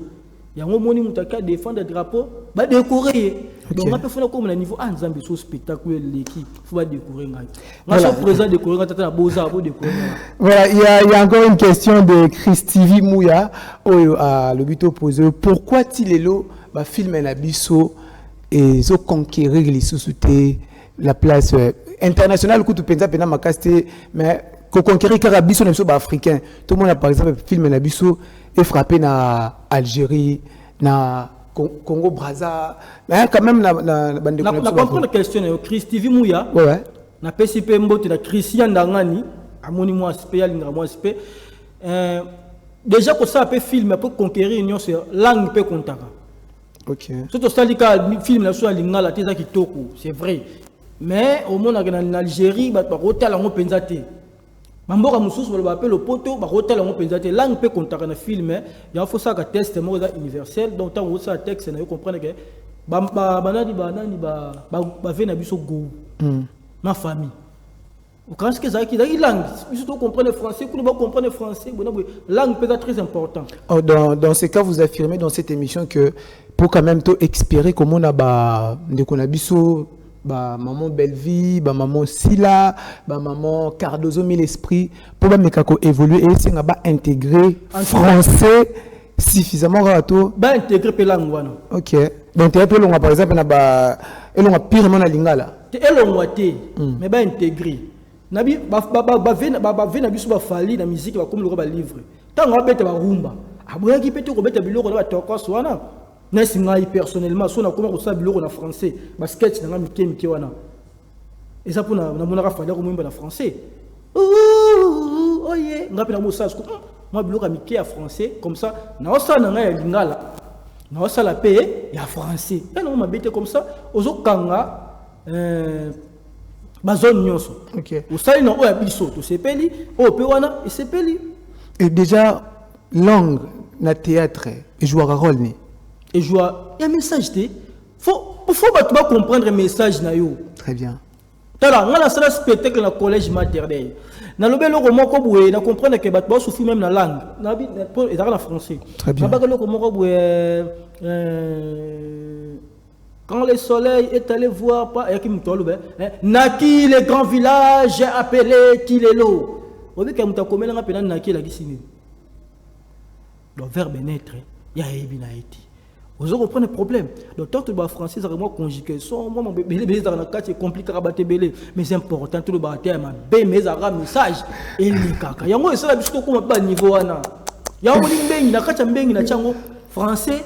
yango moni mutaka défendre drapeau ba décorer donc on peut faire comme na niveau nzambe so spectacle l'équipe faut ba décorer ngai nga présent décorer tata na boza bo décorer voilà il y a encore une question de Christivi Mouya oyo a le but opposé pourquoi Tilelo ba film na biso et zo conquérir les sous-soutés la place internationale que tu penses pena makaste mais ko conquérir karabiso na biso ba africain tout le monde a par exemple film na biso et frappé na Algérie na Congo Brazza mais quand même na bande de na comprendre la question Christivi Mouya ouais na PCP mbote na Christian Ndangani amoni moi spécial na moi spé déjà que ça peut film pour conquérir union sur langue peut contaka OK surtout ça li ka film na so lingala teza kitoko c'est vrai mais au monde en Algérie ba hôtel en penzate mamboka mususu ba appelle le poto ba hôtel en penzate langue peut contaka na film il faut ça ka test mo universel donc tant ça texte na comprendre que banani ba vena biso go ma famille au quand ce que ça qui langue biso to comprendre français ku ba comprendre français langue peut être très important. Dans ce cas vous affirmez dans cette émission que pour quand même to expirer comment on a ba ndeko na biso ba maman Bellevie, ba maman Sila, ba maman Cardozo Mille Esprit pour ba mekako évoluer et c'est ba intégrer français suffisamment rato ba intégrer pe langue wana. OK. Donc tu peux par exemple na ba elonga purement na lingala. Te elonga te mais ba intégrer. Nabi ba vena biso ba fali na musique ba comme le ba livre. Tant on beta ba rumba. Aboya ki peto ko beta biloko na ba tokos wana. Nesi ngai personnellement so na comment ça biloko na français basket na mike wana et ça pour na mona ka fala ko mwimba na français oye ngapi na mosa ko moi biloko mike ya français comme ça na osa na ngai ya lingala na osa la paix ya français et non mabete comme ça ozo kanga ba zone nyonso OK osali na oya biso to sepeli o pe wana et sepeli et déjà langue na théâtre et jouer rôle ni et joie il y a message té faut pas comprendre message na yo très bien tala ngala sala spectacle na collège maternel na lobelo ko moko boye na comprendre que bat ba souffrir même na langue na bi et dans la français très bien na ba ko moko boye quand le soleil est allé voir pas et qui mutolo be naki le grand village appelé Tilelo obi ka muta komela nga pena naki la kisini le verbe naître ya ebina eti. Vous comprenez le problème. Donc, tant que le français, ça va conjugaison, moi, c'est compliqué à battre belé, mais c'est important, tout le bâtiment, mais ça message, et les caca. Il y a un seul biscuit comme pas niveau. Il y a un beng, na kacha beng, na chango, français,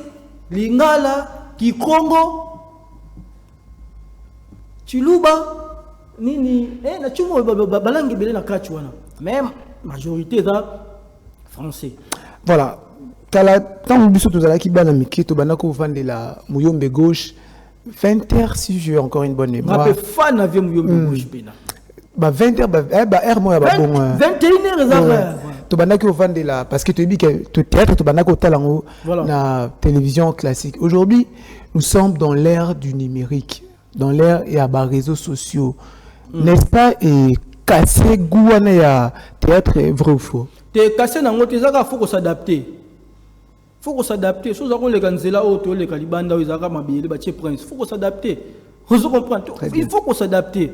lingala, kikongo, chiluba, nini, na chumo, balangi belé na kachuana. Même, majorité, ça, français. Voilà. Tant que tu as qui banamiki, tu banako vendre la Mouyombe gauche 20h si j'ai encore une bonne mémoire. Je suis fan de Mouyombe gauche. 20h, R moi ba bon. 21h ça. Tu banako vendre la parce que tu dis que tu théâtre tu banako talango la télévision classique. Aujourd'hui, nous sommes dans l'ère du numérique, dans l'ère et à bas réseaux sociaux. N'est-ce pas et casser gouana ya théâtre vrai ou faux? Te casser na ngote zaka faut s'adapter. Il faut s'adapter. Si vous avez les Ganzela, les Calibanda, les Arabes, les Batier Prince, il faut s'adapter. Vous comprenez? Il faut s'adapter.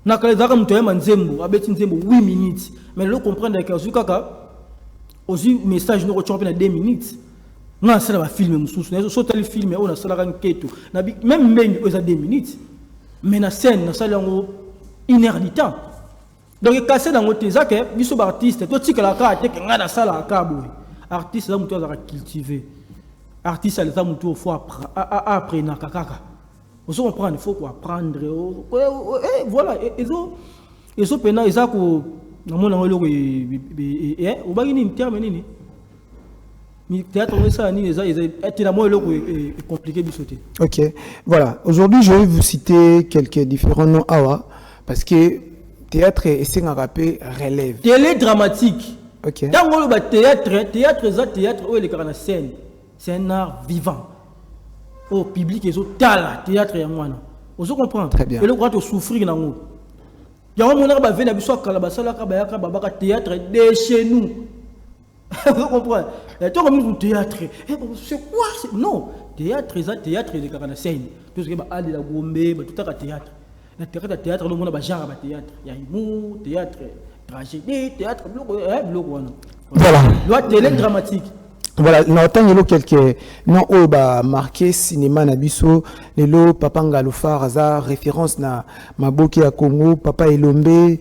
Il faut s'adapter. 8 minutes. Mais vous comprenez que le message nous retient à 2 minutes. Nous avons un film, nous avons un film, nous avons un film. Même nous avons 2 minutes. Mais la scène, nous avons 1 heure de temps. Donc, il y a dans notre théâtre, il y a des artistes, il y a des artistes, il y a des artistes. Artiste, c'est un cultiver. Artiste, c'est un faut apprendre. Vous comprenez, il faut apprendre. Voilà. Ils ont namona ngolo o ba ni terme nini ni théâtre on ça ni les et la moi est compliqué de sauter. OK. Voilà, aujourd'hui je vais vous citer quelques différents noms awa parce que théâtre et c'est un rappel relève. Télé dramatique. OK. Dans le théâtre où les carana scène, c'est un art vivant. Au public et au théâtre et moi. Vous comprenez? Très bien. Et le droit de souffrir dans nous. Il y a un moment où venir biso kalabasala ka théâtre de chez nous. Vous comprenez? Et toi comme théâtre. C'est quoi? Non, théâtre les carana scène. Tout ce qui va aller la gombe, tout à théâtre. Le théâtre le monde va genre théâtre. Il y a humour, théâtre, tragédie, théâtre Voilà. Loi télé dramatique. Voilà, nous quelques noms au marqué cinéma nabiso, lelo papa Ngalofar aza référence na Maboke à Congo, papa Elombe,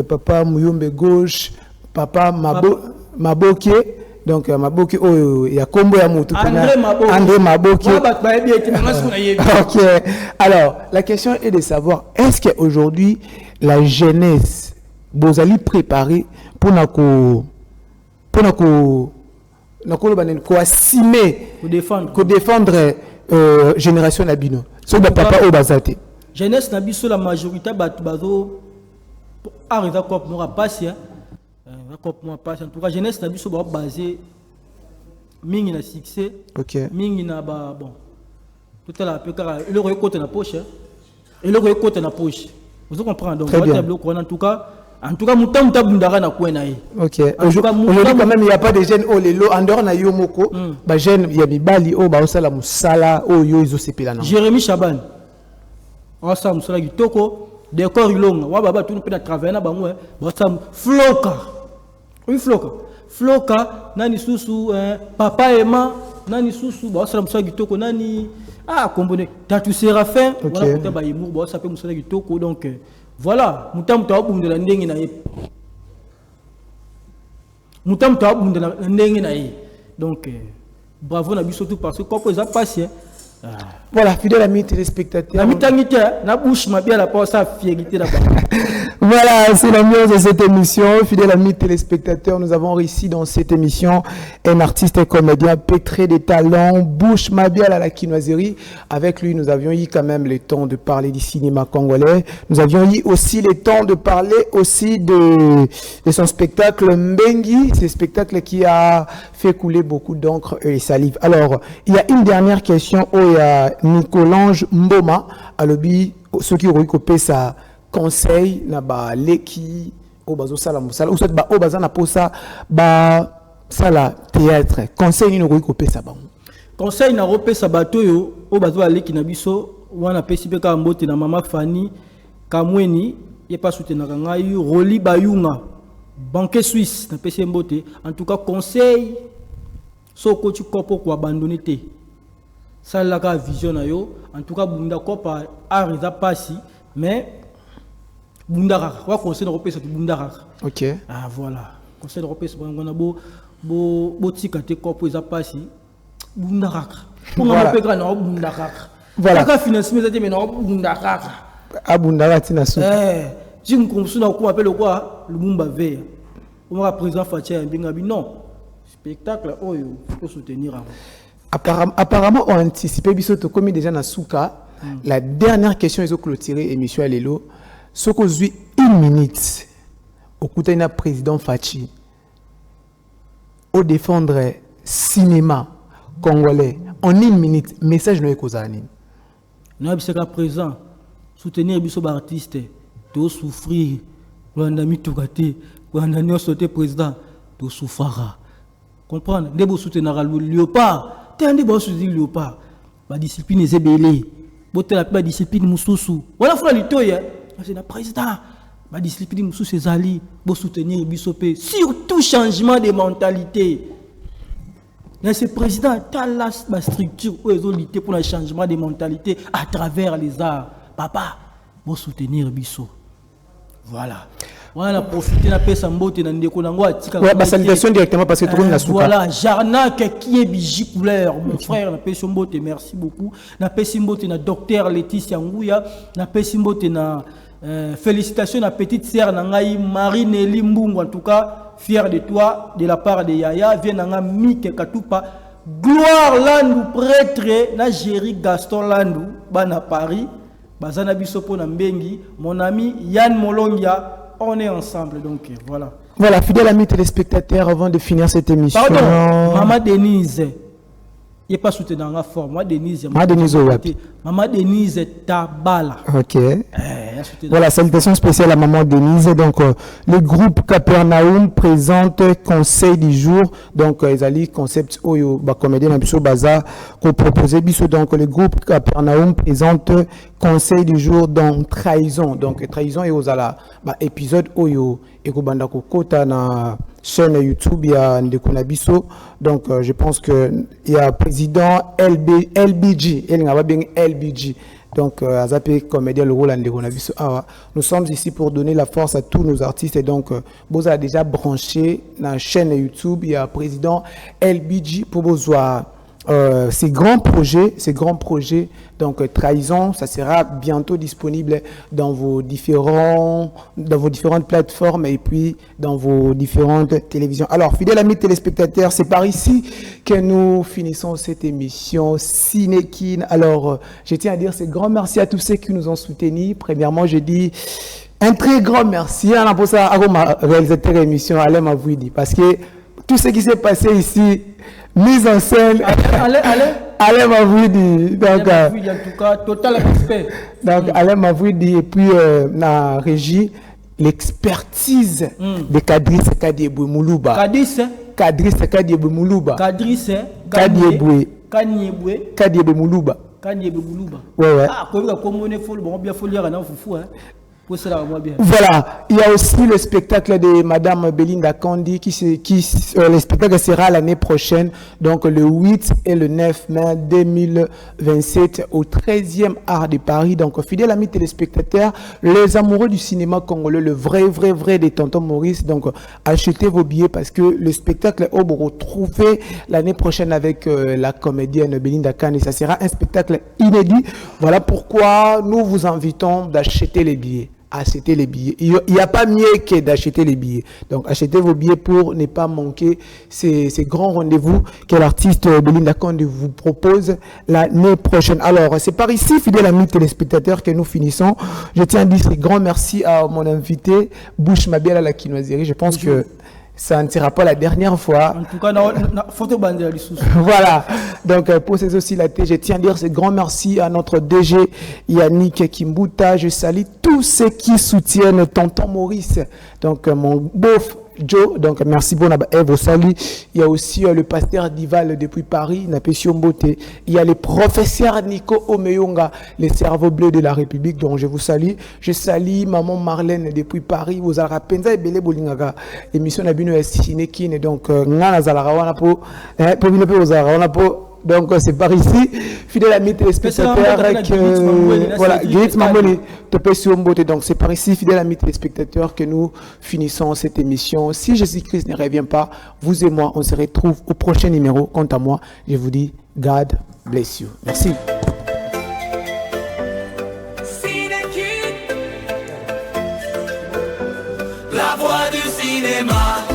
papa Muyombe gauche, papa Maboke, donc Maboke oh ya Kombo ya Moto André Maboke. OK. Alors, la question est de savoir est-ce qu'aujourd'hui la jeunesse vous allez préparer pour défendre génération Nabino. So papa Obazate. Jeunesse Nabiso la majorité bazo arrive à cop moi passer en tout cas jeunesse Nabiso ba basé mingi na succès. OK. Mingi na ba bon. Tout à la peu car il aurait côté na poche. Il aurait côté na poche. Vous comprenez donc en tout cas muta bundara na kwena yi. OK. Aujourd'hui quand même il y a pas de jeunes au lelo en dehors na yomoko ba jeune ya bibali o ba osala musala o yo izo sepela na. Jérémy Chaban. On sa musala kitoko décor ilonga wa baba tout na travailler na bango ba sa floka. Oui floka nani susu papa Emma nani susu ba osala musala kitoko nani kombone Tatu Séraphin voilà kuta ba yimur ba sa pe musala kitoko donc voilà, mutam ta bundela ndenge na ye. Mutam ta bundela ndenge na ye. Donc bravo na biso tout parce que comme ça passe. Voilà, fidèle amis téléspectateurs. La mitangité na bouche ma bien la passe à fierté là-bas. Voilà, c'est l'ambiance de cette émission. Fidèle amis téléspectateurs, nous avons réussi dans cette émission un artiste et comédien pétré de talent, Bouche Mabial à la quinoiserie. Avec lui, nous avions eu quand même le temps de parler du cinéma congolais. Nous avions eu aussi le temps de parler aussi de son spectacle Mbengi, ce spectacle qui a fait couler beaucoup d'encre et salive. Alors, il y a une dernière question où il y a Nicolange Mboma, à l'objet, ceux qui ont coupé sa conseil na ba leki o bazo sala musala ou soit ba o bazana posa ba sala théâtre conseil ni no ko pesa ba conseil na repesa bato yo o bazo leki na biso wana pesi pe ka mbote na mama Fanny Kamweni ye pas soutenir ngai Roli Bayunga banque suisse na pesi mbote en tout cas conseil so ko tu kopo ko abandonner te sala ka vision na yo en tout cas bunda kopa arriva passi mais Bundara, quoi conseil européen c'est Bundara. OK. Ah voilà. Conseil européen c'est on a beau tikate corpo ils a passé Bundara. Pour on peut grand na Bundara. Voilà. Ka financement ça mais na Bundara. Ah Bundara tina sou. Si on comme ça on appelle quoi le Mumba vert. On va président Fatia Mbingabi non. Spectacle oyo faut soutenir. Apparemment on anticipé bisoto comme déjà na souka. La dernière question ils ont clôturé émission à Lelo. Ce qu'on dit une minute au côté d'un président Fachi au défendre cinéma congolais en une minute message no ekozani nous sommes présent soutenir biso artiste to souffrir wanda mitugate wanda nyo sauter président to souffara comprendre ndebo soutenir Léopard tande bo soutenir Léopard ba discipline ezebele botela ba discipline mususu wala fula litoya c'est le président va discipliner sous ses alliés pour soutenir Bissopé surtout changement de mentalité. Ce président a la structure où ils ont lutté pour le changement de mentalité à travers les arts. Papa, pour soutenir Bissot. Voilà. Voilà, profiter de la sambote dans des konango atika. Ouais, bah salutation directement parce que tout le monde a souka. Voilà, Jarnak qui est biji couleur. Mon frère, na pesi mbote, merci beaucoup. Na pesi mbote na docteur Laetitia Ngouya, na pesi mbote na Félicitations à petite sœur Nangaï Marie-Nelly Mbungu. En tout cas, fier de toi, de la part de Yaya. Viens Nanga Mike Katoupa. Gloire Landou, prêtre, na Géry Gaston Landou, Bana Paris. Bazana Bisopo Nambengi. Mon ami Yann Molongia. On est ensemble. Donc voilà. Voilà, fidèles amis téléspectateurs, avant de finir cette émission. Pardon, Maman Denise. Il n'est pas soutenu dans la forme. Maman Denise. Maman Denise Tabala. Ok. Voilà, salutations spéciales à Maman Denise. Donc, le groupe Capernaum présente conseil du jour. Donc, ils allaient concept Oyo, comédien Nabiso Baza, qu'on proposait. Donc, le groupe Capernaum présente conseil du jour dans trahison. Donc, trahison et aux ala, épisode Oyo, et Kobanda Kokota na chaîne YouTube, il y a Ndekonabiso. Donc, je pense qu'il y a président LBG. Il y a bien LBG. Donc, Azapé comédien le rôle Ndekonabiso. Nous sommes ici pour donner la force à tous nos artistes. Et donc, vous avez déjà branché dans la chaîne YouTube. Il y a président LBG pour vous voir. Ces grands projets, donc trahison, ça sera bientôt disponible dans vos différentes plateformes et puis dans vos différentes télévisions. Alors, fidèles amis téléspectateurs, c'est par ici que nous finissons cette émission Cinékin. Alors, je tiens à dire ce grand merci à tous ceux qui nous ont soutenus. Premièrement, je dis un très grand merci à ma réalisateur d'émission, Alain Mavouidi, parce que tout ce qui s'est passé ici, mise en scène, Alain Mavouidi. Donc, en tout cas, total respect. Donc, Alain Mavouidi, et puis, la régie, l'expertise de Kadris Kadieboué Moulouba. Kadris Kadieboué Moulouba. Kadieboué Moulouba. Ouais. Ah, comme on est fou, bon, bien fou, il y a un fou, hein. Voilà, il y a aussi le spectacle de Madame Belinda Kandi le spectacle sera l'année prochaine, donc le 8 et le 9 mai 2027 au 13e art de Paris. Donc, fidèles amis téléspectateurs, les amoureux du cinéma congolais, le vrai des Tonton Maurice, donc achetez vos billets parce que le spectacle est retrouvé l'année prochaine avec la comédienne Belinda Kandi. Ça sera un spectacle inédit. Voilà pourquoi nous vous invitons d'acheter les billets. Acheter les billets. Il n'y a pas mieux que d'acheter les billets. Donc, achetez vos billets pour ne pas manquer ces grands rendez-vous que l'artiste Belinda Kandi vous propose l'année prochaine. Alors, c'est par ici, fidèles amis téléspectateurs, que nous finissons. Je tiens à dire un grand merci à mon invité, Bouche Mabiala la Kinoiserie. Je pense que ça ne sera pas la dernière fois. En tout cas, photo bandé à l'issue. Voilà. Donc, pour ces aussi la je tiens à dire ce grand merci à notre DG Yannick Kimbuta. Je salue tous ceux qui soutiennent Tonton Maurice. Donc, mon beauf Joe, donc merci bon Eve Sali. Il y a aussi le pasteur Dival depuis Paris, Napession Beauté. Il y a le professeur Nico Omeyonga, les cerveaux bleus de la République, donc je vous salue. Je salue maman Marlène depuis Paris. Vous avez Penza et Belé Bolingaga. Émission Nabino Cinékin, donc Ngana Zalarawana pour venir pour Zalarawana pour. Donc c'est par ici, fidèle ami téléspectateur, voilà, Gates Mamoni, donc c'est par ici, fidèle ami téléspectateur, que nous finissons cette émission. Si Jésus-Christ ne revient pas, vous et moi, on se retrouve au prochain numéro. Quant à moi, je vous dis, God bless you. Merci. La voix du cinéma.